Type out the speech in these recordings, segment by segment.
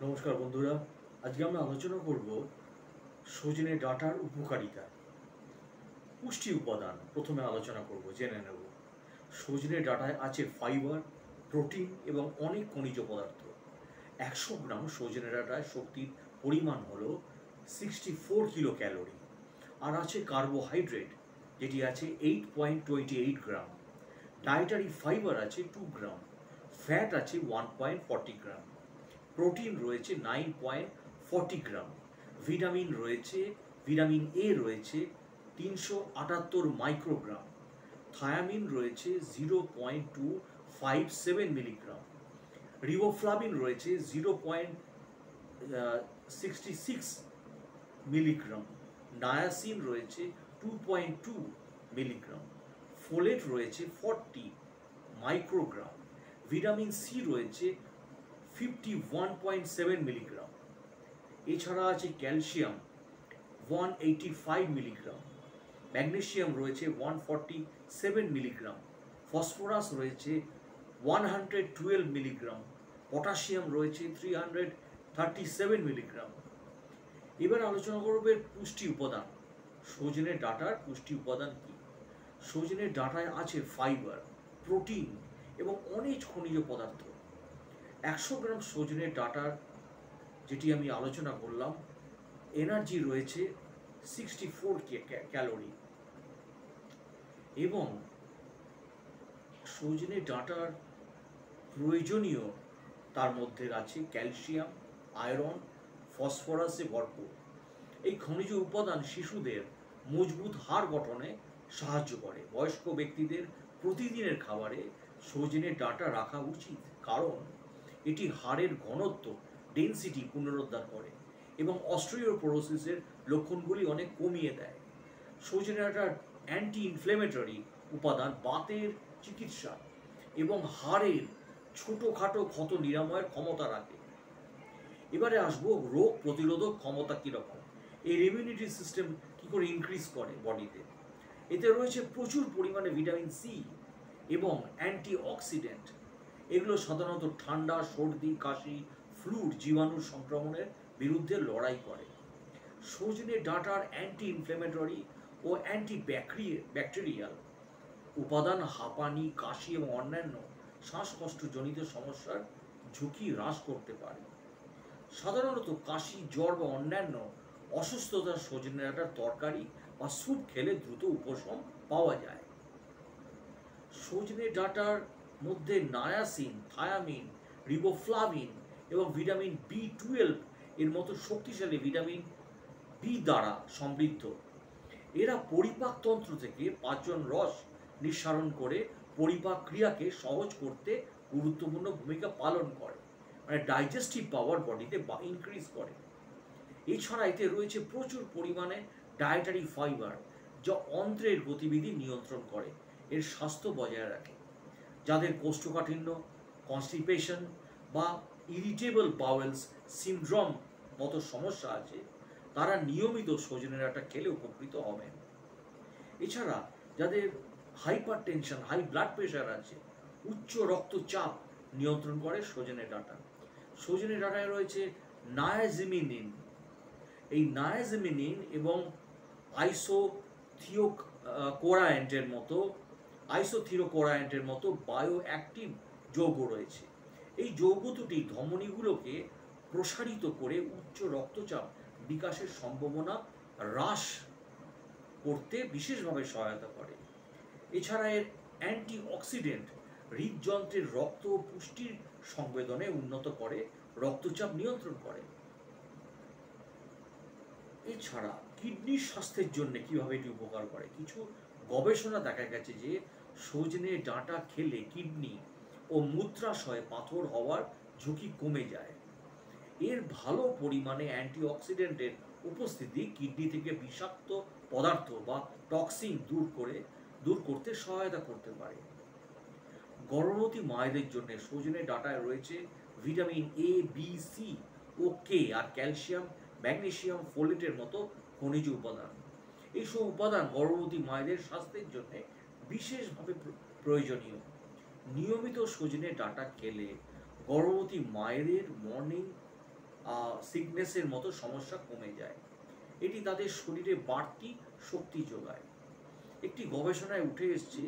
নমস্কার বন্ধুরা, আজকে আমরা আলোচনা করব সজনে ডাঁটার উপকারিতা। পুষ্টি উপাদান প্রথমে আলোচনা করব, জেনে নেব। সজনে ডাঁটায় আছে ফাইবার, প্রোটিন এবং অনেক খনিজ পদার্থ। 100 গ্রাম সজনে ডাঁটায় শক্তির পরিমাণ হলো 64 কিলো ক্যালোরি। আর আছে কার্বোহাইড্রেট, যেটি আছে 8.28 গ্রাম। ডায়েটারি ফাইবার আছে 2 গ্রাম। ফ্যাট আছে 1.40 গ্রাম। প্রোটিন রয়েছে 9.40 গ্রাম। ভিটামিন এ রয়েছে 378 মাইক্রোগ্রাম। থায়ামিন রয়েছে 0.257 মিলিগ্রাম। রিবোফ্লাভিন রয়েছে 0.66 মিলিগ্রাম। নায়াসিন রয়েছে 2.2 মিলিগ্রাম। ফোলেট রয়েছে 40 মাইক্রোগ্রাম। ভিটামিন সি রয়েছে 51.7 মিলিগ্রাম। এছাড়া আছে ক্যালসিয়াম 185 মিলিগ্রাম। ম্যাগনেসিয়াম রয়েছে 147 মিলিগ্রাম। ফসফরাস রয়েছে 112 মিলিগ্রাম। পটাশিয়াম রয়েছে 337 মিলিগ্রাম। এবার আলোচনা করবে পুষ্টি উপাদান। সজনে ডাঁটার পুষ্টি উপাদান কি? সজনে ডাঁটায় আছে ফাইবার, প্রোটিন এবং অনেক খনিজ পদার্থ। 100 গ্রাম সজনে ডাঁটার, যেটি আমি আলোচনা করলাম, এনার্জি রয়েছে 64 ক্যালোরি। এবং সজনে ডাঁটার প্রয়োজনীয় তার মধ্যে আছে ক্যালসিয়াম, আয়রন, ফসফরাসে ভরপুর। এই খনিজ উপাদান শিশুদের মজবুত হাড় গঠনে সাহায্য করে। বয়স্ক ব্যক্তিদের প্রতিদিনের খাবারে সজনে ডাঁটা রাখা উচিত, কারণ এটি হাড়ের ঘনত্ব, ডেন্সিটি পুনরুদ্ধার করে এবং অস্টিওপোরোসিসের লক্ষণগুলি অনেক কমিয়ে দেয়। সজনে ডাঁটার অ্যান্টি ইনফ্লেমেটরি উপাদান বাতের চিকিৎসা এবং হাড়ের ছোটোখাটো ক্ষত নিরাময়ের ক্ষমতা রাখে। এবারে আসবো রোগ প্রতিরোধক ক্ষমতা কীরকম, এর ইমিউনিটি সিস্টেম কী করে ইনক্রিজ করে বডিতে। এতে রয়েছে প্রচুর পরিমাণে ভিটামিন সি এবং অ্যান্টিঅক্সিডেন্ট। এগুলো সাধারণত ঠান্ডা, সর্দি, কাশি, ফ্লুর জীবাণু সংক্রমণের বিরুদ্ধে লড়াই করে। সজনে ডাঁটার অ্যান্টি ইনফ্লেমেটরি ও ব্যাকটেরিয়াল উপাদান হাঁপানি, কাশি এবং অন্যান্য শ্বাসকষ্টজনিত সমস্যার ঝুঁকি হ্রাস করতে পারে। সাধারণত কাশি, জ্বর বা অন্যান্য অসুস্থতার সজনে ডাঁটার তরকারি বা স্যুপ খেলে দ্রুত উপশম পাওয়া যায়। সজনে ডাঁটার মধ্যে নায়াসিন, থায়ামিন, রিবোফ্লাভিন এবং ভিটামিন বি 12 এর মতো শক্তিশালী ভিটামিন বি দ্বারা সমৃদ্ধ। এরা পরিপাকতন্ত্র থেকে পাচন রস নিঃসারণ করে পরিপাক ক্রিয়াকে সহজ করতে গুরুত্বপূর্ণ ভূমিকা পালন করে, মানে ডাইজেস্টিভ পাওয়ার বডিতে ইনক্রিজ করে। এছাড়া এতে রয়েছে প্রচুর পরিমাণে ডায়েটারি ফাইবার, যা অন্ত্রের গতিবিধি নিয়ন্ত্রণ করে, এর স্বাস্থ্য বজায় রাখে। যাদের কোষ্ঠকাঠিন্য, কনস্টিপেশন বা ইরিটেবল বাওয়েলস সিনড্রোম মতো সমস্যা আছে, তারা নিয়মিত সজনে ডাঁটা খেলে উপকৃত হবেন। এছাড়া যাদের hypertension, high blood pressure আছে, উচ্চ রক্তচাপ নিয়ন্ত্রণ করে সজনে ডাঁটা। সজনে ডাঁটায় রয়েছে নায়াজিমিনিন। এই নায়াজিমিনিন এবং আইসোথিওকোরায়েন্টের মতো বায়ো অ্যাক্টিভ যৌগ রয়েছে। এই যৌগ দুটি ধমনীগুলোকে প্রসারিত করে উচ্চ রক্তচাপ বিকাশের সম্ভাবনা হ্রাস করতে বিশেষভাবে সহায়তা করে। এছাড়া এর অ্যান্টিঅক্সিডেন্ট হৃদযন্ত্রের রক্ত ও পুষ্টির সংবেদনে উন্নত করে, রক্তচাপ নিয়ন্ত্রণ করে। এছাড়া কিডনির স্বাস্থ্যের জন্য কীভাবে এটি উপকার করে, কিছু গবেষণা দেখা গেছে যে সজনে ডাঁটা খেলে কিডনি ও মূত্রাশয়ে পাথর হওয়ার ঝুঁকি কমে যায়। এর ভালো পরিমাণে অ্যান্টিঅক্সিডেন্টের উপস্থিতি কিডনি থেকে বিষাক্ত পদার্থ বা টক্সিন দূর করতে সহায়তা করতে পারে। গর্ভবতী মায়েদের জন্য সজনে ডাঁটায় রয়েছে ভিটামিন এ, বি, সি ও কে, আর ক্যালসিয়াম, ম্যাগনেসিয়াম, ফোলেটের মতো খনিজ উপাদান। এইসব উপাদান গর্ভবতী মায়েদের স্বাস্থ্যের জন্য বিশেষভাবে প্রয়োজনীয়। নিয়মিত সজনে ডাঁটা খেলে গর্ভবতী মায়েদের মর্নিং সিকনেসের মতো সমস্যা কমে যায়। এটি তাদের শরীরে বাড়তি শক্তি যোগায়। একটি গবেষণায় উঠে এসেছে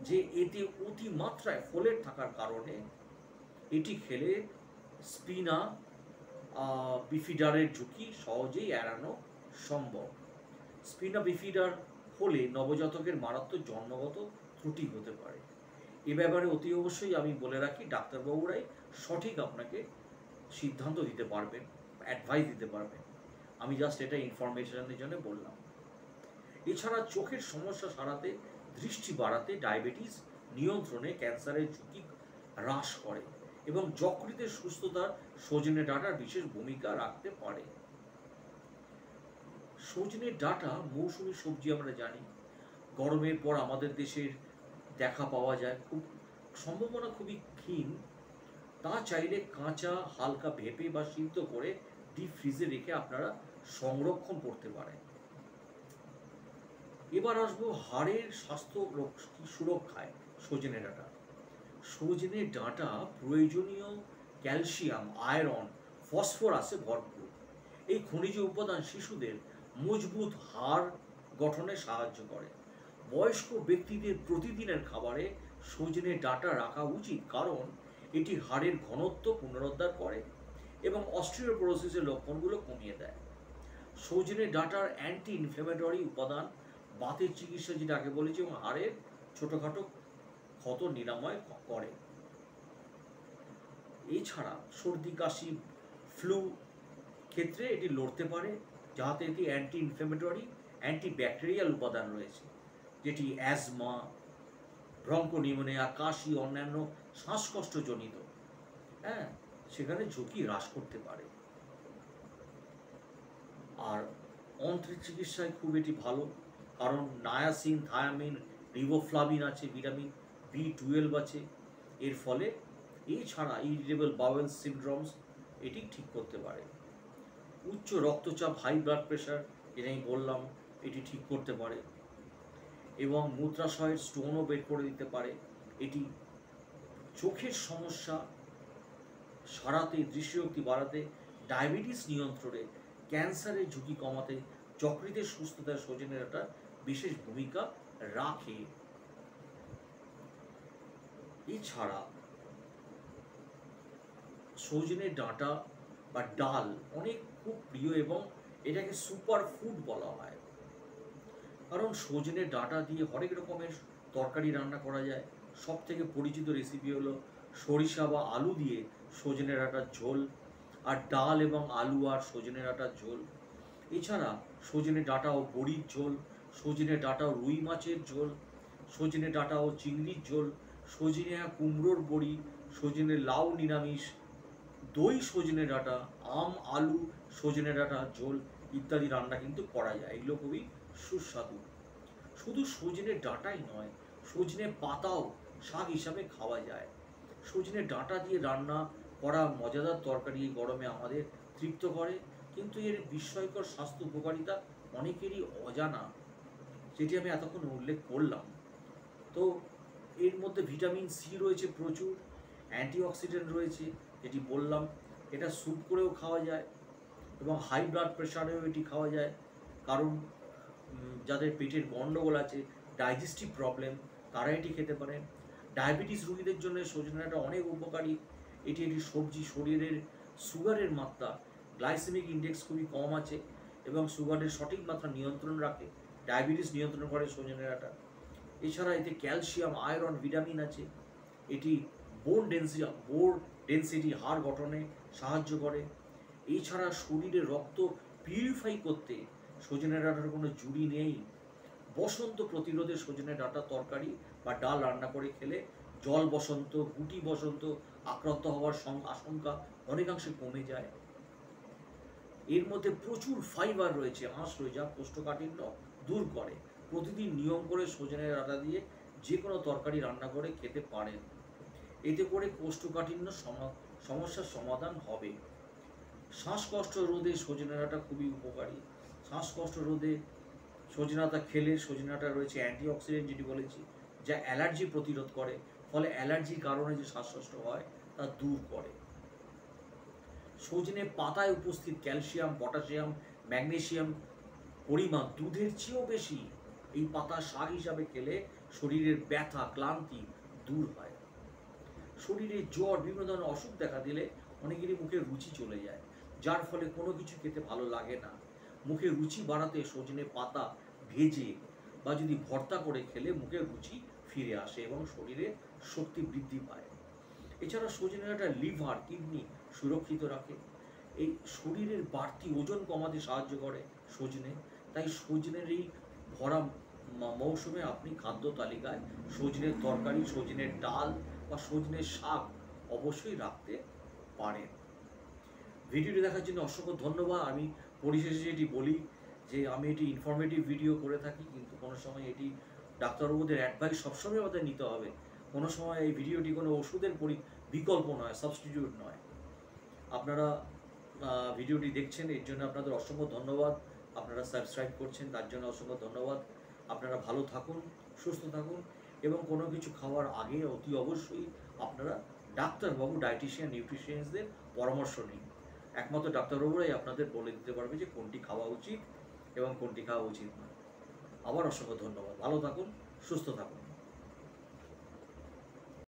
যে এতে অতিমাত্রায় ফোলেট থাকার কারণে এটি খেলে স্পিনা বিফিডারের ঝুঁকি সহজেই এড়ানো সম্ভব। স্পিনা বিফিডার হলে নবজাতকের মারাত্মক জন্মগত ত্রুটি হতে পারে। এ ব্যাপারে অতি অবশ্যই আমি বলে রাখি, ডাক্তারবাবুরাই সঠিক আপনাকে সিদ্ধান্ত দিতে পারবেন, অ্যাডভাইস দিতে পারবেন। আমি জাস্ট এটা ইনফরমেশনের জন্য বললাম। এছাড়া চোখের সমস্যা সারাতে, দৃষ্টি বাড়াতে, ডায়াবেটিস নিয়ন্ত্রণে, ক্যান্সারের ঝুঁকি হ্রাস করে এবং যকৃতের সুস্থতার সজনে ডাঁটার বিশেষ ভূমিকা রাখতে পারে। সজনে ডাঁটা মৌসুমী সবজি, আমরা জানি গরমের পর আমাদের দেশের দেখা পাওয়া যায়, খুব সম্ভাবনা খুবই ক্ষীণ। তা চাইলে কাঁচা হালকা ভেপে বা সিদ্ধ করে ডিপ ফ্রিজে রেখে আপনারা সংরক্ষণ করতে পারেন। এবার আসবো হাড়ের স্বাস্থ্য সুরক্ষায় সজনে ডাঁটা। সজনে ডাঁটা প্রয়োজনীয় ক্যালসিয়াম, আয়রন, ফসফরাসে ভরপুর। এই খনিজ উপাদান শিশুদের মজবুত হাড় গঠনে সাহায্য করে। বয়স্ক ব্যক্তিদের প্রতিদিনের খাবারে সজনে ডাঁটা রাখা উচিত, কারণ এটি হাড়ের ঘনত্ব পুনরুদ্ধার করে এবং অস্টিওপোরোসিসের লক্ষণগুলো কমিয়ে দেয়। সজনে ডাঁটার অ্যান্টি ইনফ্ল্যামেটরি উপাদান বাতের চিকিৎসা, যেটা আগে বলেছি, এবং হাড়ের ছোটোখাটো ক্ষত নিরাময় করে। এছাড়া সর্দি, কাশি, ফ্লু ক্ষেত্রে এটি লড়তে পারে, যাতে এটি অ্যান্টি ইনফ্ল্যামেটরি, অ্যান্টিব্যাকটেরিয়াল উপাদান রয়েছে, যেটি অ্যাজমা, ব্রঙ্কোনিউমোনিয়া, কাশি, অন্যান্য শ্বাসকষ্টজনিত সেখানে ঝুঁকি হ্রাস করতে পারে। আর অন্ত্রের চিকিৎসায় খুব এটি ভালো, কারণ নায়াসিন, থায়ামিন, রিবোফ্লাভিন আছে, ভিটামিন B12 আছে। এর ফলে এছাড়া ইরিটেবল বাওয়েল সিনড্রোমস এটি ঠিক করতে পারে। উচ্চ রক্তচাপ, হাই ব্লাড প্রেশার, যেটা আমি বললাম, এটি ঠিক করতে পারে এবং মূত্রাশয়ের স্টোনও বের করে দিতে পারে। এটি চোখের সমস্যা সারাতে, দৃষ্টিশক্তি বাড়াতে, ডায়াবেটিস নিয়ন্ত্রণে, ক্যান্সারের ঝুঁকি কমাতে, যকৃতের সুস্থতায় সজনে ডাঁটা বিশেষ ভূমিকা রাখে। এছাড়া সজনে ডাঁটা বা ডাল অনেক খুব প্রিয় এবং এটাকে সুপার ফুড বলা হয়, কারণ সজনে ডাঁটা দিয়ে হরেক রকমের তরকারি রান্না করা যায়। সব থেকে পরিচিত রেসিপি হলো সরিষা বা আলু দিয়ে সজনে ডাঁটার ঝোল, আর ডাল এবং আলু আর সজনে ডাঁটার ঝোল। এছাড়া সজনে ডাঁটা ও বড়ির ঝোল, সজনে ডাঁটা ও রুই মাছের ঝোল, সজনে ডাঁটা ও চিংড়ির ঝোল, সজনে কুমড়োর বড়ি, সজনে লাউ নিরামিষ, দই সজনে ডাঁটা, আম আলু সজনে ডাঁটা ঝোল ইত্যাদি রান্না কিন্তু করা যায়। এগুলো খুবই সুস্বাদু। শুধু সজনে ডাঁটাই নয়, সজনে পাতাও শাক হিসাবে খাওয়া যায়। সজনে ডাঁটা দিয়ে রান্না করা মজাদার তরকারি গরমে আমাদের তৃপ্ত করে, কিন্তু এর বিস্ময়কর স্বাস্থ্য উপকারিতা অনেকেরই অজানা, যেটি আমি এতক্ষণ উল্লেখ করলাম। তো এর মধ্যে ভিটামিন সি রয়েছে প্রচুর, অ্যান্টিঅক্সিডেন্ট রয়েছে, যেটি বললাম। এটা স্যুপ করেও খাওয়া যায় এবং হাই ব্লাড প্রেশারেও এটি খাওয়া যায়, কারণ যাদের পেটের গণ্ডগোল আছে, ডাইজেস্টিভ প্রবলেম, তারা এটি খেতে পারেন। ডায়াবেটিস রোগীদের জন্য সজনে ডাঁটা অনেক উপকারী। এটি একটি সবজি, শরীরের সুগারের মাত্রা, গ্লাইসেমিক ইন্ডেক্স খুবই কম আছে এবং সুগারের সঠিক মাত্রা নিয়ন্ত্রণ রাখে। ডায়াবেটিস নিয়ন্ত্রণ করে সজনে ডাঁটা। এছাড়া এতে ক্যালসিয়াম, আয়রন, ভিটামিন আছে। এটি বোন ডেন্সিটি, হাড় গঠনে সাহায্য করে। এছাড়া শরীরে রক্ত পিউরিফাই করতে সজনে ডাঁটার কোনো জুড়ি নেই। বসন্ত প্রতিরোধে সজনে ডাঁটা তরকারি বা ডাল রান্না করে খেলে জল বসন্ত, গুটি বসন্ত আক্রান্ত হওয়ার আশঙ্কা অনেকাংশে কমে যায়। এর মধ্যে প্রচুর ফাইবার রয়েছে, আঁশ রয়েছে, যা কোষ্ঠকাঠিন্য দূর করে। প্রতিদিন নিয়ম করে সজনে ডাঁটা দিয়ে যে কোনো তরকারি রান্না করে খেতে পারেন। এতে করে কোষ্ঠকাঠিন্য সমস্যার সমাধান হবে। শ্বাসকষ্ট রোধে সজনে ডাঁটা খুবই উপকারী। শ্বাসকষ্ট রোধে সজনে ডাঁটা খেলে, সজনে ডাঁটা রয়েছে অ্যান্টিঅক্সিডেন্ট, যেটি বলেছি, যা অ্যালার্জি প্রতিরোধ করে, ফলে অ্যালার্জির কারণে যে শ্বাসকষ্ট হয় তা দূর করে। সজনে পাতায় উপস্থিত ক্যালসিয়াম, পটাশিয়াম, ম্যাগনেসিয়াম পরিমাণ দুধের চেয়েও বেশি। এই পাতা শাক হিসাবে খেলে শরীরের ব্যথা, ক্লান্তি দূর হয়। শরীরে জ্বর, বিভিন্ন ধরনের অসুখ দেখা দিলে অনেকেরই মুখে রুচি চলে যায়, যার ফলে কোনো কিছু খেতে ভালো লাগে না। মুখে রুচি বাড়াতে সজনে পাতা ভেজে বা যদি ভর্তা করে খেলে মুখে রুচি ফিরে আসে এবং শরীরে শক্তি বৃদ্ধি পায়। এছাড়া সজনে ডাঁটা লিভার, কিডনি সুরক্ষিত রাখে। এই শরীরের বাড়তি ওজন কমাতে সাহায্য করে সজনে। তাই সজনের এই ভরা মৌসুমে আপনি খাদ্য তালিকায় সজনের তরকারি, সজনের ডাল বা সজনের শাক অবশ্যই রাখতে পারেন। ভিডিওটি দেখার জন্য অসংখ্য ধন্যবাদ। আমি পরিশেষে যেটি বলি যে আমি এটি ইনফরমেটিভ ভিডিও করে থাকি, কিন্তু কোনো সময় এটি ডাক্তারবাবুদের অ্যাডভাইস সবসময় আমাদের নিতে হবে। কোনো সময় এই ভিডিওটি কোনো ওষুধের বিকল্প নয়, সাবস্টিটিউট নয়। আপনারা ভিডিওটি দেখছেন, এর জন্য আপনাদের অসংখ্য ধন্যবাদ। আপনারা সাবস্ক্রাইব করছেন, তার জন্য অসংখ্য ধন্যবাদ। আপনারা ভালো থাকুন, সুস্থ থাকুন এবং কোনো কিছু খাওয়ার আগে অতি অবশ্যই আপনারা ডাক্তারবাবু, ডায়েটিশিয়ান, নিউট্রিশনিস্টদের পরামর্শ নিন। একমাত্র ডাক্তারবাবুরাই আপনাদের বলে দিতে পারবে যে কোনটি খাওয়া উচিত এবং কোনটি খাওয়া উচিত নয়। আবার অসংখ্য ধন্যবাদ। ভালো থাকুন, সুস্থ থাকুন।